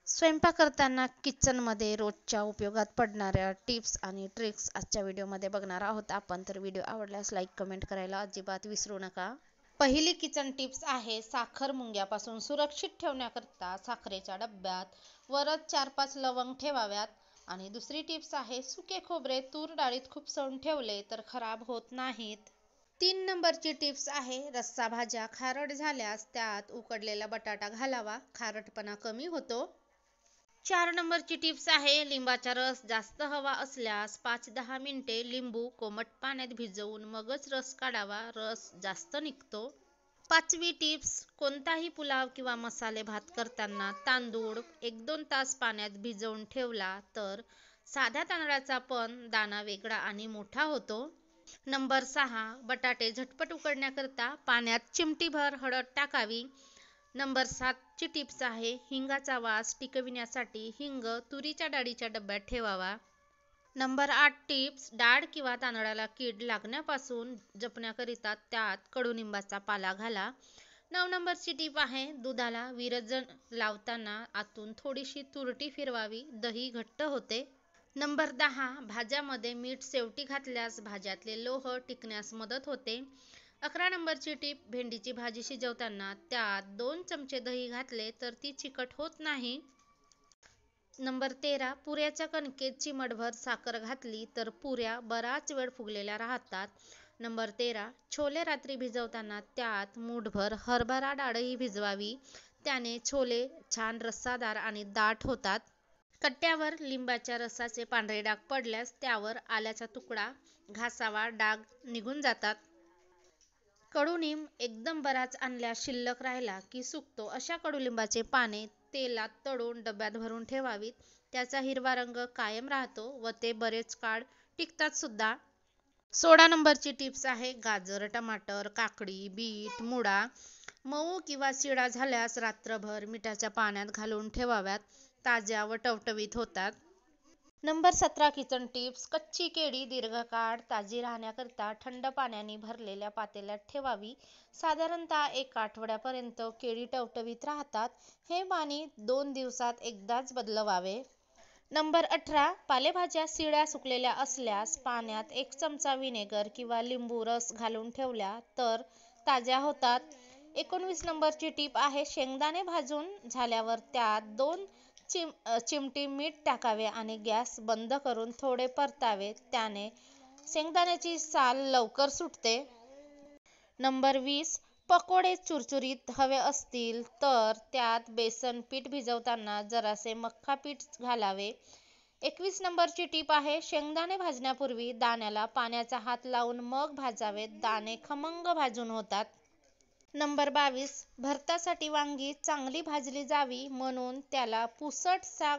स्वयंपाक करताना किचनमध्ये रोजच्या उपयोगात पडणाऱ्या टिप्स आणि ट्रिक्स आजच्या व्हिडिओमध्ये बघणार आहोत आपण. तर व्हिडिओ आवडल्यास लाईक कमेंट करायला अजिबात विसरू नका. पहिली किचन टिप्स आहे साखर मुंग्यापासून सुरक्षित ठेवण्याकरता साखरेच्या डब्यात वरच 4-5 लवंग ठेवाव्यात. आणि दुसरी टिप्स आहे सुके खोबरे तूर डाळीत खुपसवून ठेवले तर खराब होत नाहीत. 3 नंबरची टिप्स आहे रस्सा भाज्या खारट झाल्यास त्यात उकडलेला बटाटा घालावा, खारटपणा कमी होतो. 4 नंबरची टिप्स आहे लिंबाचा रस जास्त हवा असल्यास 5-10 मिनिटे लिंबू कोमट पाण्यात भिजवून मगच रस काढावा, रस जास्त निघतो. 5वी टिप्स कोणताही पुलाव किंवा मसाले भात करताना तांदूळ 1-2 तास पाण्यात भिजवून ठेवला तर साध्या तांदळाचा पण दाणा वेगळा आणि मोठा होतो. नंबर 6 बटाटे झटपट उकडण्याकरता पाण्यात चिमटीभर हळद टाकावी. नंबर 7 ची टिप्स आहे हिंगाचा वास टिकविण्यासाठी हिंग तुरीच्या डाळीच्या डब्यात ठेवावा. नंबर 8 टिप्स डाळ किंवा तांदळाला कीड लागण्यापासून जपण्याकरिता त्यात कडुनिंबाचा पाला घाला. 9 नंबरची टीप आहे दुधाला विरजण लावताना आतून थोडीशी तुरटी फिरवावी, दही घट्ट होते. नंबर 10 भाज्यामध्ये मीठ शेवटी घातल्यास भाज्यातले लोह टिकण्यास मदत होते. 11 नंबरची टीप भेंडीची भाजी शिजवताना त्यात 2 चमचे दही घातले तर ती चिकट होत नाही. नंबर 13 पुऱ्याच्या कणकेत चिमटभर साखर घातली तर पुऱ्या बराच वेळ फुगलेल्या राहतात. नंबर 13 छोले रात्री भिजवताना त्यात मूठभर हरभरा डाळही भिजवावी, त्याने छोले छान रस्सादार आणि दाट होतात. कट्ट्यावर लिंबाच्या रसाचे पांढरे डाग पडल्यास त्यावर आल्याचा तुकडा घासावा, डाग निघून जातात. कडुनिंब एकदम बराच आणल्यास शिल्लक राहिला की सुकतो अशा कडुलिंबाचे पाने तेलात तळून डब्यात भरून ठेवावीत, त्याचा हिरवा रंग कायम राहतो व ते बरेच काळ टिकतात सुद्धा. 16 नंबरची टिप्स आहे गाजर, टमाटर, काकडी, बीट, मुळा मऊ किंवा शिळा झाल्यास रात्रभर मिठाच्या पाण्यात घालून ठेवाव्यात, ताज्या व टवटवीत होतात. नंबर 17 किचन टिप्स कच्ची केळी दीर्घकाळ ताजी राहण्याकरता थंड पाण्याने भरलेल्या पातेल्यात ठेवावी, साधारणतः 1 आठवड्यापर्यंत केळी टवटवीत राहतात. हे पाणी 2 दिवसात एकदाच बदलवावे. नंबर 18 पालेभाज्या शिळ्या सुकलेल्या असल्यास पाण्यात 1 चमचा व्हिनेगर किंवा लिंबू रस घालून ठेवल्या तर ताज्या होतात. 19 नंबरची टीप आहे शेंगदाणे भाजून झाल्यावर त्यात 2 चिमटी मीठ टाकावे आणि गॅस बंद करून थोडे परतावे, त्याने शेंगदाण्याची साल लवकर सुटते. नंबर 20 पकोडे चुरचुरीत हवे असतील तर त्यात बेसन पीठ भिजवताना जरासे मक्का पीठ घालावे. 21 नंबरची टीप आहे शेंगदाणे भाजण्यापूर्वी दाण्याला पाण्याचा हात लावून मग भाजावेत, दाणे खमंग भाजून होतात. नंबर 22 भरतासाठी वांगी चांगली भाजली जावी म्हणून त्याला पुसटसा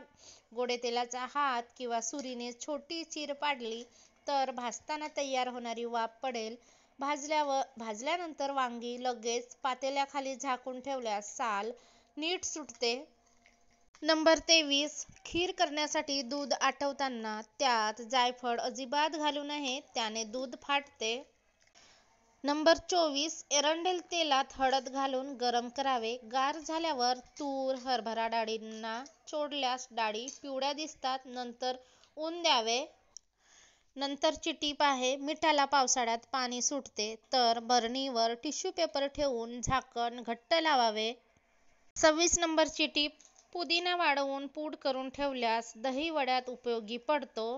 गोडे तेलाचा हात किंवा सुरीने छोटी चीर पाडली तर भाजताना तयार होणारी वाफ पडेल. भाजल्यानंतर वांगी लगेच पातेल्याखाली झाकून ठेवल्यास साल नीट सुटते. नंबर 23 खीर करण्यासाठी दूध आटवताना त्यात जायफळ अजिबात घालू नये, त्याने दूध फाटते. नंबर 24 एरंडेल तेलात हळद घालून गरम करावे, गार झाल्यावर तूर हरभरा डाळींना चोळल्यास डाळी पिवळ्या दिसतात, नंतर ऊन द्यावे. नंतरची टीप आहे मिठाला पावसाळ्यात पाणी सुटते तर बरणीवर टिश्यू पेपर ठेवून झाकण घट्ट लावावे. 26 नंबरची टीप पुदिना वाळवून पूड करून ठेवल्यास दही वड्यात उपयोगी पडतो.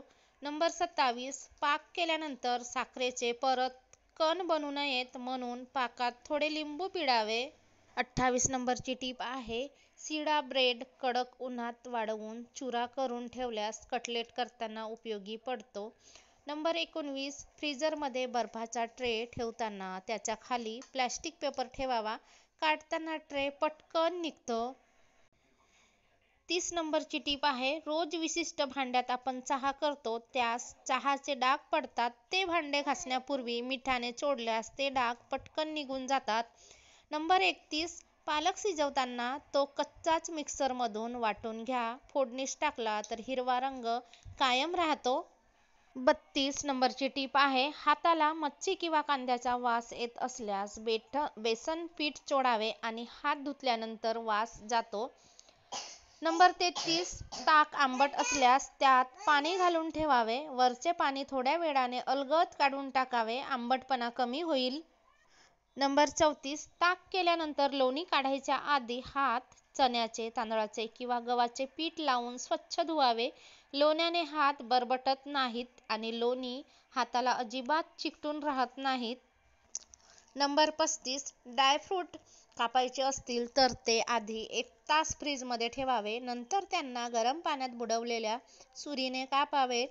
नंबर 27 पाक केल्यानंतर साखरेचे परत कण बनू नयेत म्हणून पाकात थोडे लिंबू पिळावे. 28 नंबरची टीप आहे शिळा ब्रेड कडक उन्हात वाळवून चुरा करून ठेवल्यास कटलेट करताना उपयोगी पडतो. नंबर 19 फ्रीजरमध्ये बर्फाचा ट्रे ठेवताना त्याच्या खाली प्लॅस्टिक पेपर ठेवावा, काढताना ट्रे पटकन निघतो. 30 नंबरची टीप आहे रोज विशिष्ट भांड्यात आपण चहा करतो त्यास चहाचे डाग पडतात, ते भांडे घासण्यापूर्वी मिठाने चोळल्यास ते डाग पटकन निघून जातात. नंबर 31 पालक शिजवताना तो कच्चाच मिक्सरमधून वाटून घ्या, फोडणीस टाकला तर हिरवा रंग कायम राहतो. 32 नंबरची टीप आहे हाताला मच्छी किंवा कांद्याचा वास येत असल्यास बेसन पीठ चोळावे आणि हात धुतल्यानंतर वास जातो. नंबर 33, ताक आंबट असल्यास त्यात पाणी घालून ठेवावे. वरचे पाणी थोड्या वेळाने अलगद काढून टाकावे. आंबटपणा कमी होईल. नंबर 34, ताक केल्यानंतर लोणी काढायच्या आधी हात चण्याचे, तांदळाचे किंवा गव्हाचे पीठ लावून स्वच्छ धुवावे. लोण्याने हात बरबटत नाहीत आणि लोणी हाताला अजिबात चिकटून राहत नाहीत. नंबर 35, ड्रायफ्रूट कापायचे असतील तर ते आधी 1 तास फ्रीजमध्ये ठेवावे. नंतर त्यांना गरम पाण्यात बुडवलेल्या सुरीने कापावे,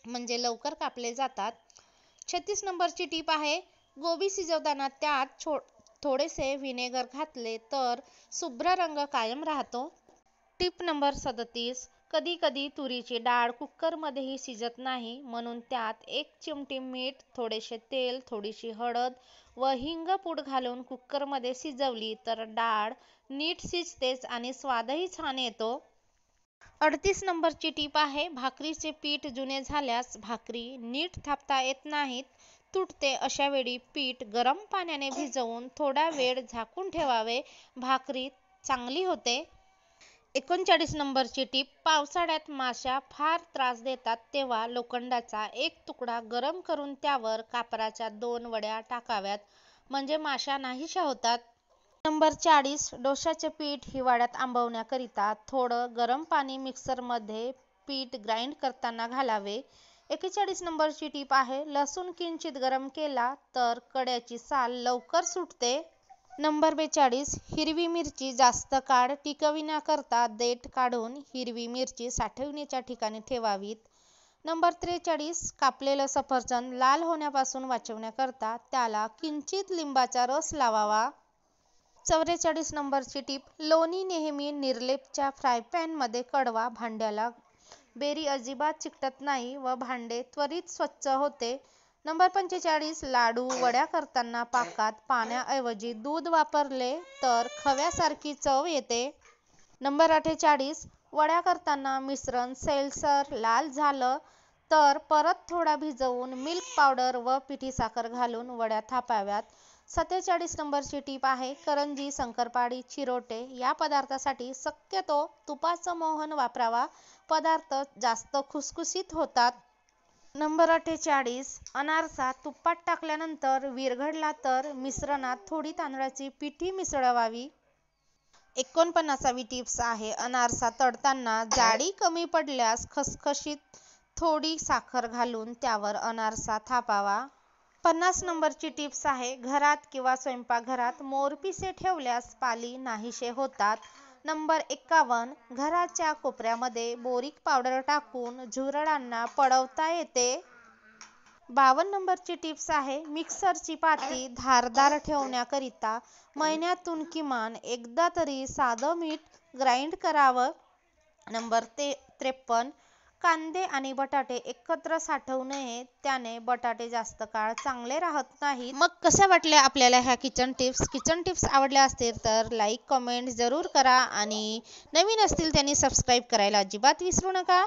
म्हणजे लवकर कापले जातात. 36 नंबरची टीप आहे, गोबी शिजवताना त्यात थोडेसे व्हिनेगर घातले तर शुभ्र रंग कायम राहतो. टीप नंबर 37, कधी कधी तुरीची डाळ कुकरमध्येही शिजत नाही, म्हणून त्यात 1 चिमटी मीठ, थोडेसे तेल, थोडीशी हळद व हिंगपूड घालून कुकरमध्ये शिजवली तर डाळ नीट शिजतेच आणि स्वादही छान येतो. 38 नंबरची टीप आहे, भाकरीचे पीठ जुने झाल्यास भाकरी नीट थापता येत नाहीत, तुटते. अशा वेळी पीठ गरम पाण्याने भिजवून थोडा वेळ झाकून ठेवावे. भाकरी चांगली होते. 39 नंबरची टीप, पावसाळ्यात माशा फार त्रास देतात, तेव्हा लोखंडाचा 1 तुकडा गरम करून त्यावर कापराच्या 2 वड्या टाकाव्यात, म्हणजे माशा नाहीशा होतात. नंबर 40, डोशाचे पीठ हिवाळ्यात आंबवण्याकरिता थोडं गरम पाणी मिक्सरमध्ये पीठ ग्राइंड करताना घालावे. 41 नंबरची टीप आहे, लसूण किंचित गरम केला तर कड्याची साल लवकर सुटते. नंबर 42, हिरवी मिरची जास्त काळ टिकविण्याकरता देठ काढून हिरवी मिरची साठवणीच्या ठिकाणी ठेवावीत. नंबर 43, कापलेलं सफरचंद लाल होण्यापासून वाचवण्याकरता त्याला किंचित लिंबाचा रस लावावा. 44 नंबरची टीप, लोणी नेहमी निर्लेपच्या फ्रायपॅनमध्ये कडवा. भांड्याला बेरी अजिबात चिकटत नाही व भांडे त्वरित स्वच्छ होते. नंबर 45, लाडू वड्या करताना पाकात पाण्याऐवजी दूध वापरले तर खव्यासारखी चव येते. नंबर 48, वड्या करताना मिश्रण सैलसर लाल झालं तर परत थोडा भिजवून मिल्क पावडर व पिठी साखर घालून वड्या थापाव्यात. 47 नंबरची टीप आहे, करंजी, शंकरपाळी, चिरोटे या पदार्थासाठी शक्यतो तुपाचं मोहन वापरावा. पदार्थ जास्त खुसखुशीत होतात. नंबर 48, अनारसा तुपात टाकल्यानंतर विरघळला तर मिश्रणात थोडी तांदळाची पिठी मिसळवावी. 49वी टिप्स आहे, अनारसा तळताना जाडी कमी पडल्यास खसखशीत थोडी साखर घालून त्यावर अनारसा थापावा. 50 नंबरची टिप्स आहे, घरात किंवा स्वयंपाकघरात मोरपिसे ठेवल्यास पाली नाहीशे होतात. नंबर 51, घराच्या कोपऱ्यामध्ये बोरिक पावडर टाकून झुरळांना पळवता येते. 52 नंबरची टिप्स आहे, मिक्सरची पाती धारदार ठेवण्याकरिता महिन्यातून किमान एकदा तरी साधं मीठ ग्राइंड करावं. नंबर 53, कांदे आणि बटाटे एकत्र साठवू नये, त्याने बटाटे जास्त काळ चांगले राहत नाहीत. मग कशा वाटल्या आपल्याला ह्या किचन टिप्स आवडल्या असतील तर लाईक कमेंट जरूर करा आणि नवीन असतील त्यांनी सबस्क्राईब करायला अजिबात विसरू नका.